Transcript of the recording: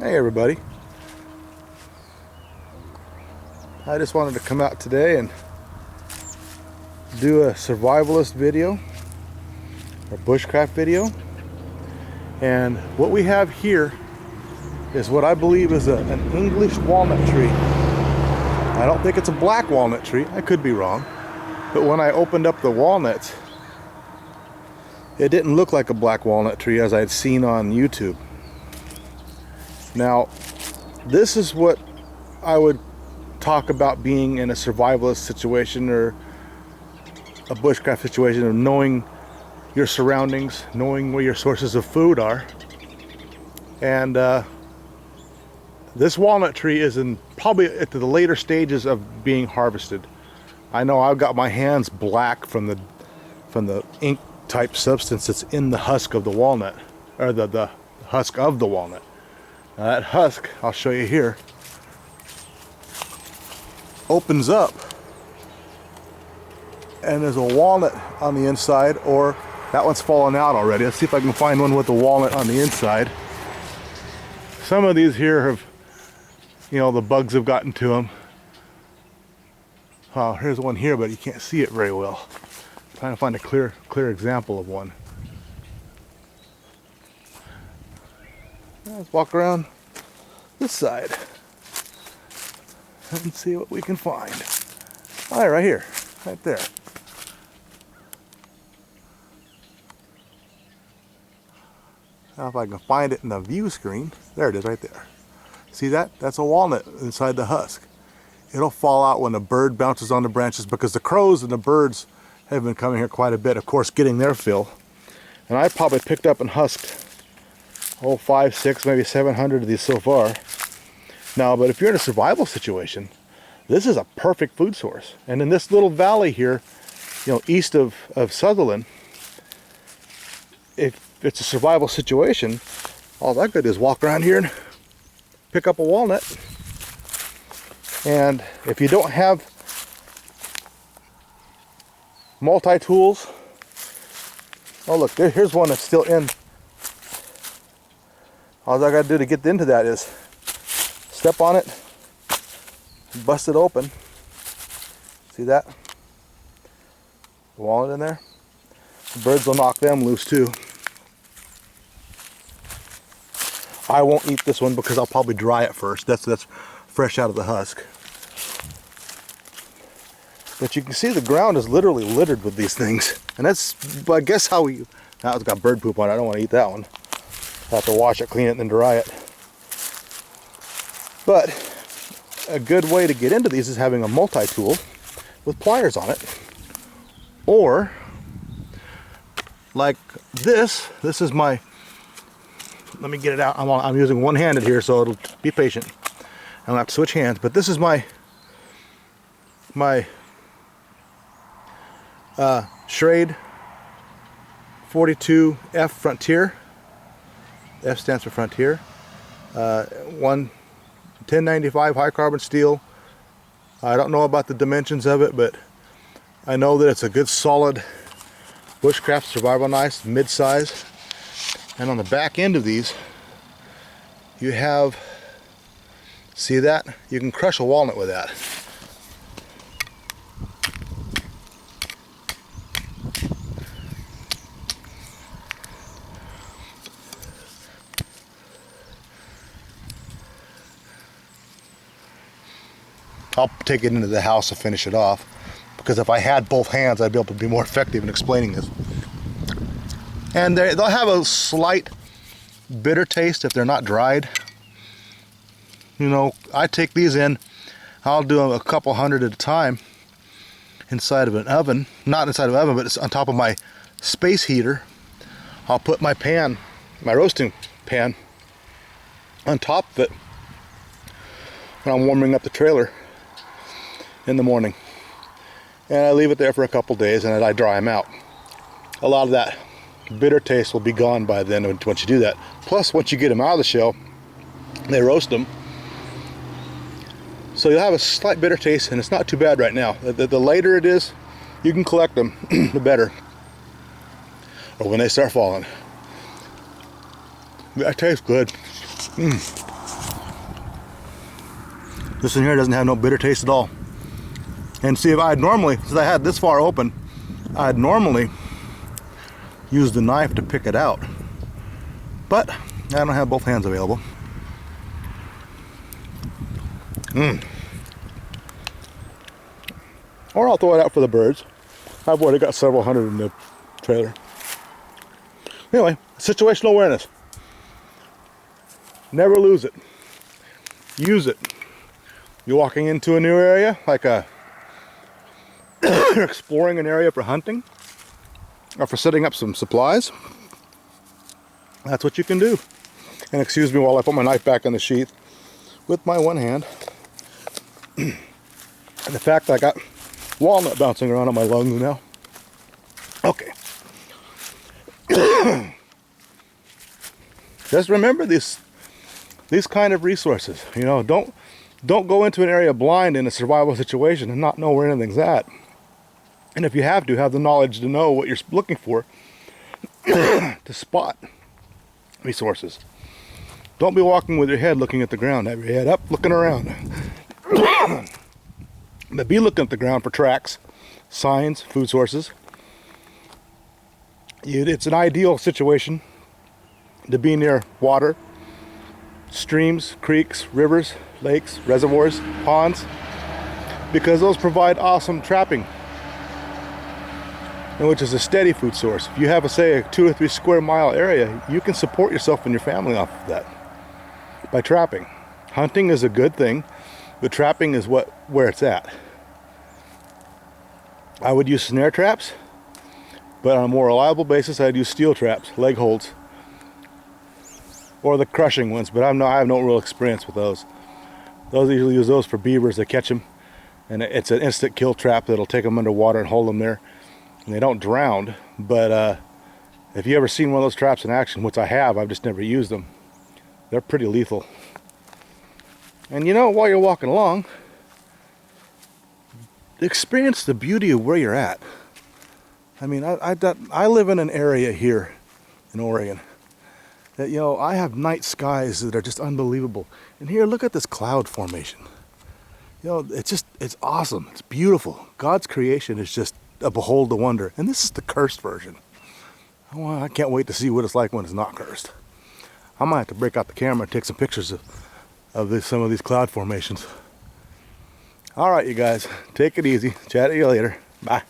Hey everybody, I just wanted to come out today and do a survivalist video or bushcraft video. And what we have here is what I believe is an English walnut tree. I don't think it's a black walnut tree, I could be wrong, but when I opened up the walnuts it didn't look like a black walnut tree as I had seen on YouTube. Now, this is what I would talk about being in a survivalist situation or a bushcraft situation, of knowing your surroundings, knowing where your sources of food are. And this walnut tree is probably at the later stages of being harvested. I know I've got my hands black from the ink type substance that's in the husk of the walnut, or the husk of the walnut. Now that husk, I'll show you here, opens up and there's a walnut on the inside, or that one's fallen out already. Let's see if I can find one with a walnut on the inside. Some of these here have, the bugs have gotten to them. Oh, here's one here, but you can't see it very well. I'm trying to find a clear example of one. Let's walk around this side and see what we can find. All right here, right there. Now if I can find it in the view screen, there it is right there. See that? That's a walnut inside the husk. It'll fall out when a bird bounces on the branches, because the crows and the birds have been coming here quite a bit, of course, getting their fill. And I probably picked up and husked 5, 6, maybe 700 of these so far. Now, but if you're in a survival situation, this is a perfect food source. And in this little valley here, east of Sutherland, if it's a survival situation, all I could do is walk around here and pick up a walnut. And if you don't have multi-tools, oh look, here's one that's still in. All I gotta do to get into that is step on it, bust it open. See that? The walnut in there. The birds will knock them loose too. I won't eat this one because I'll probably dry it first. That's fresh out of the husk. But you can see the ground is literally littered with these things. And that's, I guess, how we... Now it's got bird poop on it. I don't want to eat that one. I have to wash it, clean it, and then dry it. But a good way to get into these is having a multi-tool with pliers on it. Or, like this is my... Let me get it out. I'm using one-handed here, so it'll be patient. I'll have to switch hands. But this is my SCHF42 Frontier. F stands for Frontier. 1095 high carbon steel. I don't know about the dimensions of it, but I know that it's a good solid bushcraft survival knife, mid-size. And on the back end of these, you have, see that? You can crush a walnut with that. I'll take it into the house to finish it off, because if I had both hands I'd be able to be more effective in explaining this. And they'll have a slight bitter taste if they're not dried. I take these in, I'll do a couple hundred at a time inside of an oven. Not inside of an oven, but it's on top of my space heater. I'll put my pan, my roasting pan, on top of it when I'm warming up the trailer in the morning. And I leave it there for a couple days and I dry them out. A lot of that bitter taste will be gone by then once you do that. Plus, once you get them out of the shell, they roast them, so you'll have a slight bitter taste, and it's not too bad right now. The later it is you can collect them, the better. Or when they start falling. That tastes good. This one here doesn't have no bitter taste at all. And see, if I'd normally, since I had this far open, I'd normally use the knife to pick it out. But I don't have both hands available. Or I'll throw it out for the birds. I've already got several hundred in the trailer. Anyway, situational awareness. Never lose it. Use it. You're walking into a new area, like you're exploring an area for hunting or for setting up some supplies. That's what you can do. And excuse me while I put my knife back in the sheath with my one hand. And the fact that I got walnut bouncing around on my lungs now. Okay. Just remember these kind of resources. You know, don't go into an area blind in a survival situation and not know where anything's at. And if you have the knowledge to know what you're looking for to spot resources. Don't be walking with your head looking at the ground. Have your head up, looking around. But be looking at the ground for tracks, signs, food sources. It's an ideal situation to be near water, streams, creeks, rivers, lakes, reservoirs, ponds, because those provide awesome trapping, and which is a steady food source. If you have, say, a 2 or 3 square mile area, you can support yourself and your family off of that by trapping. Hunting is a good thing, but trapping is where it's at. I would use snare traps, but on a more reliable basis, I'd use steel traps, leg holds, or the crushing ones. But I have no real experience with those. Those usually use those for beavers. They catch them, and it's an instant kill trap that'll take them underwater and hold them there. And they don't drown. But if you ever seen one of those traps in action, which I have, I've just never used them. They're pretty lethal. And you know, while you're walking along, experience the beauty of where you're at. I mean, I live in an area here in Oregon that, you know, I have night skies that are just unbelievable. And here, look at this cloud formation. You know, it's awesome. It's beautiful. God's creation is just a behold the wonder. And this is the cursed version. I can't wait to see what it's like when it's not cursed. I might have to break out the camera and take some pictures of some of these cloud formations. All right, you guys, take it easy. Chat to you later. Bye.